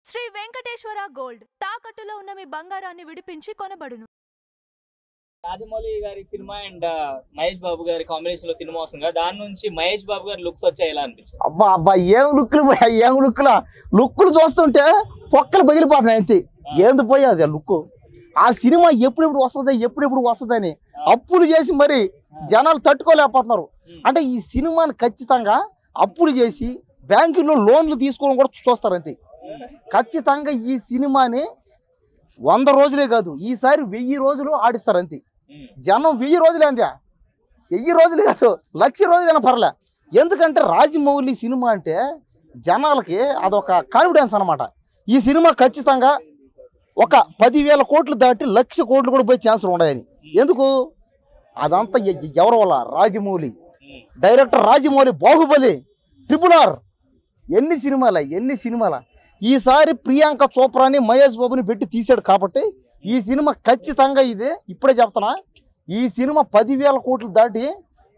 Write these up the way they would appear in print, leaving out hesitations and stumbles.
Shri Venkateswara gold తాకట్టులో ఉన్న మీ బంగారాన్ని విడిపించి కొనబడును. రాజమౌళి గారి సినిమా అండ్ మహేష్ బాబు గారి కాంబినేషన్ లో సినిమా వస్తుంది కదా, దాని నుంచి మహేష్ బాబు గారి లుక్స్ వచ్చాయి ఎలా అనిపించింది? అబ్బా అబ్బా ఏం లుక్కులు చూస్తుంటే పొక్కలు పగిలిపోతున్నాయి అంతే. ఏంది పోయి అది లుక్. ఆ సినిమా ఎప్పుడెప్పుడు వస్తుందని అప్పులు చేసి మరి జనాలు తట్టుకోలేకపోతున్నారు. అంటే ఈ సినిమాని ఖచ్చితంగా అప్పులు చేసి బ్యాంకుల్లో లోన్లు తీసుకోవడం కూడా చూస్తారు అంతే. ఖచ్చితంగా ఈ సినిమాని 100 రోజులే కాదు, ఈసారి 1000 రోజులు ఆడిస్తారు అంతే. జనం 1000 రోజులే అంతే, 1000 రోజులు కాదు, 1,00,000 రోజులైనా పర్లే. ఎందుకంటే రాజమౌళి సినిమా అంటే జనాలకి అదొక కాన్ఫిడెన్స్ అనమాట. ఈ సినిమా ఖచ్చితంగా ఒక 10,000 కోట్లు దాటి 1,00,000 కోట్లు కూడా పోయే ఛాన్సులు ఉన్నాయని. ఎందుకు? అదంతా ఎవరి వల్ల? రాజమౌళి డైరెక్టర్, రాజమౌళి, బాహుబలి, RRR, ఎన్ని సినిమాల. ఈసారి ప్రియాంక చోప్రాని, మహేష్ బాబుని పెట్టి తీసాడు కాబట్టి ఈ సినిమా ఖచ్చితంగా ఇదే. ఇప్పుడే చెప్తున్నా, ఈ సినిమా 10,000 కోట్లు దాటి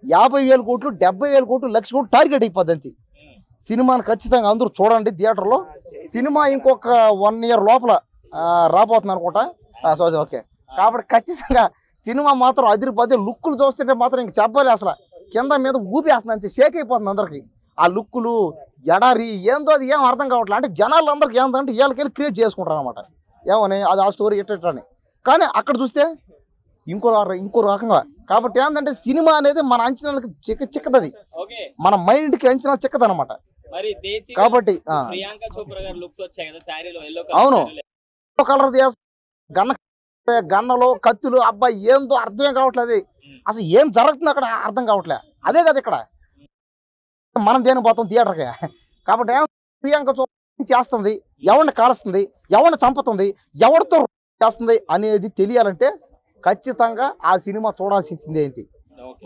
50,000 కోట్లు, 70,000 కోట్లు, 1,00,000 కోట్లు టార్గెట్ అయిపోద్ది అంతే. సినిమాని ఖచ్చితంగా అందరూ చూడండి థియేటర్లో. సినిమా ఇంకొక 1 ఇయర్ లోపల రాబోతుంది అనుకుంటా. ఓకే, కాబట్టి ఖచ్చితంగా సినిమా మాత్రం అదిరిపోతే. లుక్కులు చూస్తుంటే మాత్రం ఇంక చెప్పాలి, అసలు కింద మీద ఊపేస్తుంది అంతే, షేక్ అయిపోతుంది అందరికి. ఆ లుక్కులు ఎడారి ఏందో అది ఏం అర్థం కావట్లేదు. అంటే జనాలు అందరికి ఏంటంటే వీళ్ళకెళ్ళి క్రియేట్ చేసుకుంటారు అనమాట. ఏమని అది ఆ స్టోరీ ఇట్టని. కానీ అక్కడ చూస్తే ఇంకో రకంగా. కాబట్టి ఏంటంటే సినిమా అనేది మన అంచనాలకి చిక్కదది, మన మైండ్కి అంచనా చిక్కదు అనమాట. కాబట్టి అవును, కలర్ గన్నలో కత్తులు, అబ్బాయి ఏందో అర్థమే కావట్లేదు. అసలు ఏం జరుగుతుంది అక్కడ అర్థం కావట్లే. అదే కదా ఇక్కడ మనం దేని పోతాం థియేటర్కి. కాబట్టి ప్రియాంక చోప్రా చేస్తుంది, ఎవరిని కాలుస్తుంది, ఎవరిని చంపుతుంది, ఎవరితో చేస్తుంది అనేది తెలియాలంటే ఖచ్చితంగా ఆ సినిమా చూడాల్సిందే ఏంటి.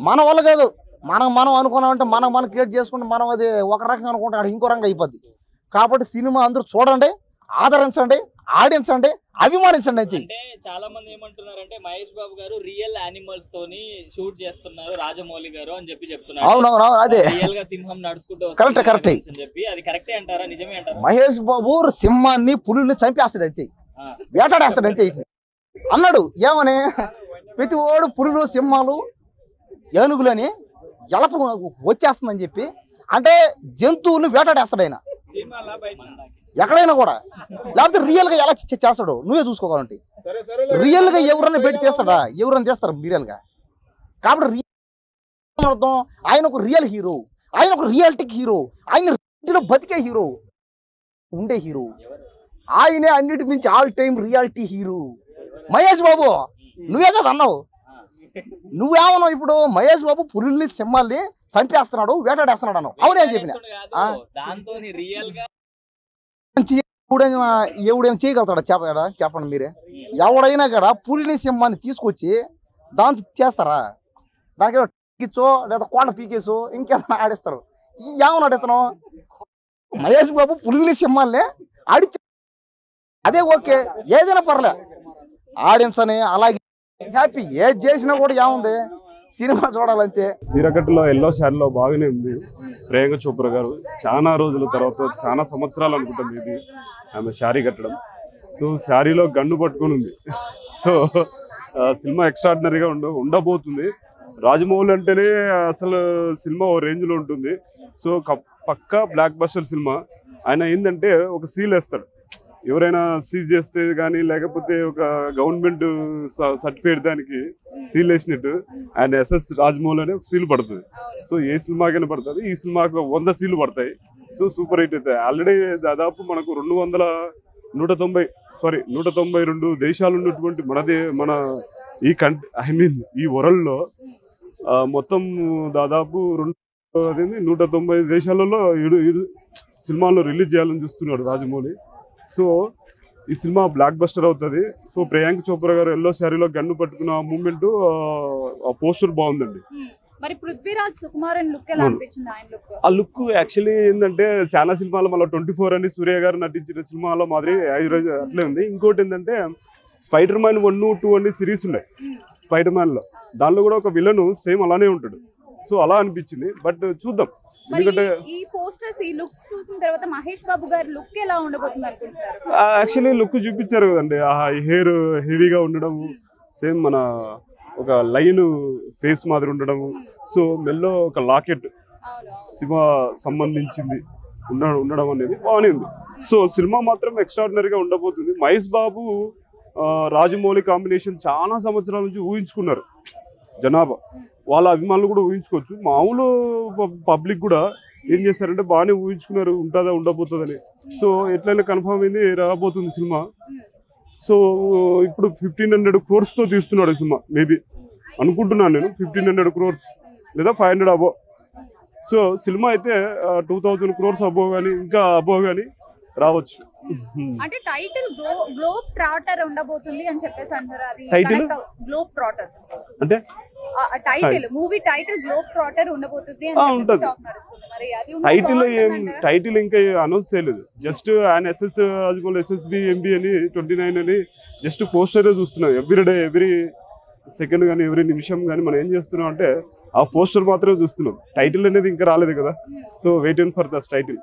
మన వల్ల కాదు, మనం అనుకున్నామంటే మనం క్రియేట్ చేసుకుంటే మనం అది ఒక రకంగా అనుకుంటే అక్కడ ఇంకో రకంగా అయిపోద్ది. కాబట్టి సినిమా అందరూ చూడండి, ఆదరించండి, ఆడించండి, అభిమానించండి అయితే. చాలా మంది ఏమంటున్నారంటే మహేష్ బాబు గారు రియల్ యానిమల్స్ తోని షూట్ చేస్తున్నారు రాజమౌళి గారు అని చెప్తున్నారు. అవునవును, అదే రియల్ గా సింహం నడుచుకుంటూ కరెక్ట్ అని చెప్పి, అది కరెక్టే అంటారా, నిజమే అంటారా? మహేష్ బాబు సింహాన్ని, పులుల్ని చంపేస్తాడు అంతే, వేటాడేస్తాడు అంతే అన్నాడు. ఏమని ప్రతి ఓడు పులులు, సింహాలు, ఏనుగులని ఎలప వచ్చేస్తుందని చెప్పి, అంటే జంతువులను వేటాడేస్తాడు ఆయన ఎక్కడైనా కూడా. లేకపోతే రియల్గా ఎలా చేస్తాడు నువ్వే చూసుకోవాలంటే. రియల్గా ఎవరన్నా పెట్టి తీస్తాడా? ఎవరన్నా చేస్తారు రియల్గా. కాబట్టి రియల్ అర్థం ఆయన ఒక రియల్ హీరో, ఆయన ఒక రియాలిటిక్ హీరో, ఆయన బతికే హీరో, ఉండే హీరో. ఆయనే అన్నిటి మించి all time reality hero Mahesh Babu. నువ్వే కదా అన్నావు, నువ్వేమన్నావు ఇప్పుడు? మహేష్ బాబు పులుల్ని, సింహాల్ని చంపేస్తున్నాడు, వేటాడేస్తున్నాడు అన్నావు. అవునే చెప్పిన. ఎవడైనా చేయగలుగుతాడా చెప్పండి మీరే. ఎవడైనా కదా పులిని, సింహాన్ని తీసుకొచ్చి దాంతో చేస్తారా? దానికి ఏదో టిక్కిచ్చో లేదా కోట పీకేసో ఇంకేదైనా ఆడిస్తారు. ఏమన్నా ఇతను మహేష్ బాబు పులిని, సింహాల్ని ఆడిచ్చా, అదే ఓకే, ఏదైనా పర్లే ఆడియన్సని. అలాగే హ్యాపీ ఏది చేసినా కూడా ఏముంది, సినిమా చూడాలంతే. తీరకట్టులో ఎల్లో షార్లో బాగానే ఉంది. ప్రియాంక చోప్రా గారు చాలా రోజుల తర్వాత, చాలా సంవత్సరాలు అనుకుంటుంది ఇది ఆమె శారీ కట్టడం. సో శారీలో గన్ను పట్టుకొని ఉంది. సో సినిమా ఎక్స్ట్రాడినరీగా ఉండబోతుంది. రాజమౌళి అంటేనే అసలు సినిమా ఓ రేంజ్లో ఉంటుంది. సో పక్కా బ్లాక్ బస్టర్ సినిమా. ఆయన ఏంటంటే ఒక సీల్ వేస్తాడు, ఎవరైనా సీజ్ చేస్తే కానీ లేకపోతే ఒక గవర్నమెంట్ సర్టిఫికేట్ దానికి సీల్ వేసినట్టు ఆయన SS రాజమౌళి అనే ఒక సీల్ పడుతుంది. సో ఏ సినిమాకైనా పడుతుంది, ఈ సినిమాకు 100 సీలు పడతాయి. సో సూపర్ హిట్ అవుతాయి. ఆల్రెడీ దాదాపు మనకు 192 దేశాలు ఉన్నటువంటి మన ఈ ఈ వరల్డ్లో మొత్తం దాదాపు 190 దేశాలలో 7 సినిమాల్లో రిలీజ్ చేయాలని చూస్తున్నాడు రాజమౌళి. సో ఈ సినిమా బ్లాక్ బస్టర్ అవుతుంది. సో ప్రియాంక చోప్రా గారు ఎల్లో శారీలో గన్ను పట్టుకున్న మూమెంట్, ఆ పోస్టర్ బాగుందండి. ఆ లుక్ యాక్చువల్లీ ఏంటంటే చాలా సినిమాలో మళ్ళీ 24 అని సూర్య గారు నటించిన సినిమాలో మాదిరి అట్లే ఉంది. ఇంకోటి ఏంటంటే స్పైడర్ మ్యాన్ 1, 2 అని సిరీస్ ఉన్నాయి స్పైడర్ మ్యాన్లో. దానిలో కూడా ఒక విలన్ సేమ్ అలానే ఉంటాడు. సో అలా అనిపించింది. బట్ చూద్దాం, ఎందుకంటే ఈ పోస్టర్స్ ఈ లుక్స్ చూసిన తర్వాత మహేష్ బాబు గారి లుక్ ఎలా ఉండబోతుంది అనుకుంటారు? యాక్చువల్లీ లుక్ చూపించారు కదండి, ఆ హెయిర్ హెవీగా ఉండడం, సేమ్ మన ఒక లైన్ ఫేస్ మాదిరి ఉండడం, సో మెల్లో ఒక లాకెట్ శివ సంబంధించింది ఉండడం అనేది బాగుంది. సో సినిమా మాత్రం ఎక్స్ట్రాడినరీగా ఉండబోతుంది. మహేష్ బాబు రాజమౌళి కాంబినేషన్ చాలా సంవత్సరాల నుంచి ఊహించుకున్నారు జనాభా, వాళ్ళ అభిమానులు కూడా ఊహించుకోవచ్చు. మామూలు పబ్లిక్ కూడా ఏం చేస్తారంటే బాగానే ఊహించుకున్నారు ఉంటుందా ఉండబోతుందని. సో ఎట్లయినా కన్ఫర్మ్ అయింది, రాబోతుంది సినిమా. సో ఇప్పుడు 1500 crores తో తీస్తున్నాడు సినిమా, మేబీ అనుకుంటున్నాను నేను 1500 crores లేదా 500 అబో. సో సినిమా అయితే 2000 crores అబో కానీ ఇంకా అబో కానీ రావచ్చు. అంటే టైటిల్ గ్లోబ్ ట్రాటర్ ఉండబోతుంది అని చెప్పేసి అంటారు. అది టైటిల్ గ్లోబ్ ట్రాటర్ అంటే title, movie title globe trotter ఉండబోతుంది అని ఉంటది. టాక్ నడుస్తుంది. మరి అది టైటిల్ ఇంకా అనౌన్స్ చేయలేదు. జస్ట్ ఆయన ఎస్ఎస్ రాజమౌళి ఎస్ఎస్బి ఎంబీ అని 29 అని జస్ట్ పోస్టరే చూస్తున్నాం. ఎవ్రీ సెకండ్ కానీ ఎవ్రీ నిమిషం కానీ మనం ఏం చేస్తున్నాం అంటే ఆ పోస్టర్ మాత్రమే చూస్తున్నాం. టైటిల్ అనేది ఇంకా రాలేదు కదా. So wait for the title.